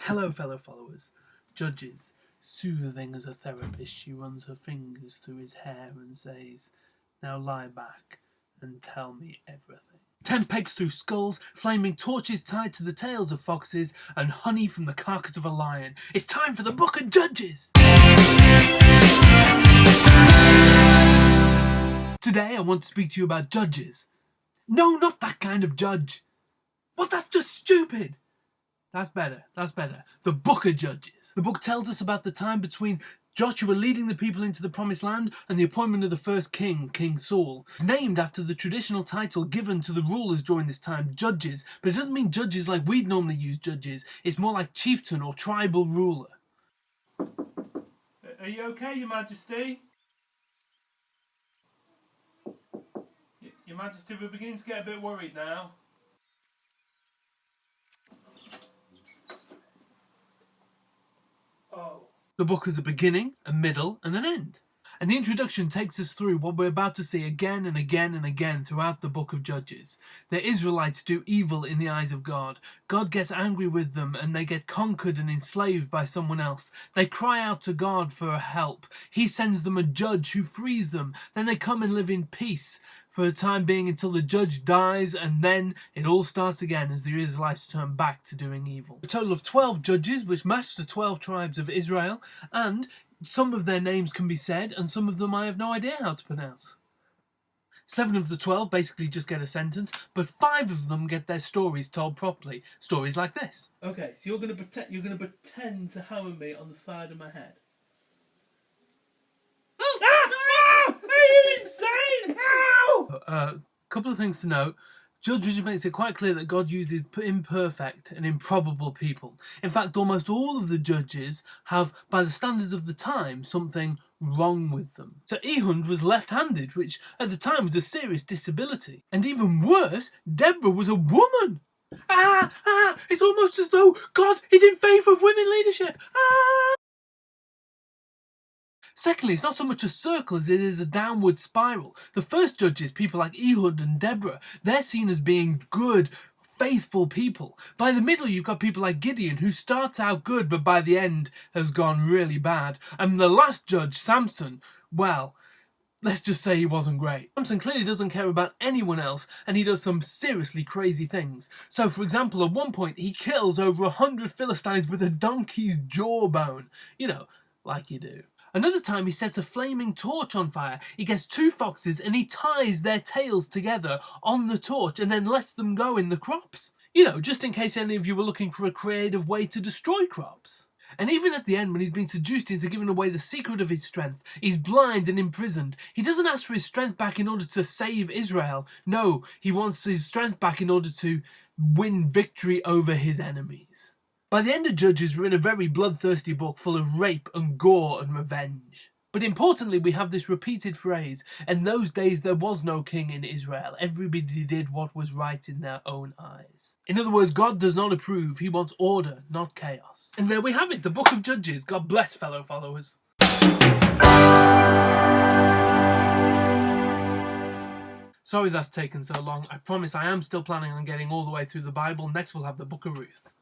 Hello, fellow followers. Judges, soothing as a therapist, she runs her fingers through his hair and says, "Now lie back and tell me everything." 10 pegs through skulls, flaming torches tied to the tails of foxes, and honey from the carcass of a lion. It's time for the Book of Judges! Today I want to speak to you about judges. No, not that kind of judge. What? That's just stupid. That's better. The Book of Judges. The book tells us about the time between Joshua leading the people into the promised land and the appointment of the first king, King Saul. It's named after the traditional title given to the rulers during this time, judges, but it doesn't mean judges like we'd normally use judges. It's more like chieftain or tribal ruler. Are you okay, Your Majesty? Your Majesty, we're beginning to get a bit worried now. The book has a beginning, a middle, and an end. And the introduction takes us through what we're about to see again and again and again throughout the Book of Judges. The Israelites do evil in the eyes of God. God gets angry with them and they get conquered and enslaved by someone else. They cry out to God for help. He sends them a judge who frees them. Then they come and live in peace for a time being until the judge dies, and then it all starts again as the Israelites turn back to doing evil. A total of 12 judges, which match the 12 tribes of Israel, and some of their names can be said, and some of them I have no idea how to pronounce. 7 of the 12 basically just get a sentence, but 5 of them get their stories told properly. Stories like this. Okay, so you're gonna pretend to hammer me on the side of my head. Couple of things to note. Judges makes it quite clear that God uses imperfect and improbable people. In fact, almost all of the judges have, by the standards of the time, something wrong with them. So Ehud was left-handed, which at the time was a serious disability. And even worse, Deborah was a woman. It's almost as though God is in favour of women leadership. Secondly, it's not so much a circle as it is a downward spiral. The first judges, people like Ehud and Deborah, they're seen as being good, faithful people. By the middle, you've got people like Gideon, who starts out good, but by the end has gone really bad. And the last judge, Samson, well, let's just say he wasn't great. Samson clearly doesn't care about anyone else, and he does some seriously crazy things. So, for example, at one point, he kills over 100 Philistines with a donkey's jawbone. You know, like you do. Another time he sets a flaming torch on fire. He gets 2 foxes and he ties their tails together on the torch and then lets them go in the crops. You know, just in case any of you were looking for a creative way to destroy crops. And even at the end, when he's been seduced into giving away the secret of his strength, he's blind and imprisoned. He doesn't ask for his strength back in order to save Israel. No, he wants his strength back in order to win victory over his enemies. By the end of Judges, we're in a very bloodthirsty book full of rape and gore and revenge. But importantly, we have this repeated phrase, "In those days there was no king in Israel. Everybody did what was right in their own eyes." In other words, God does not approve. He wants order, not chaos. And there we have it, the Book of Judges. God bless, fellow followers. Sorry that's taken so long. I promise I am still planning on getting all the way through the Bible. Next we'll have the Book of Ruth.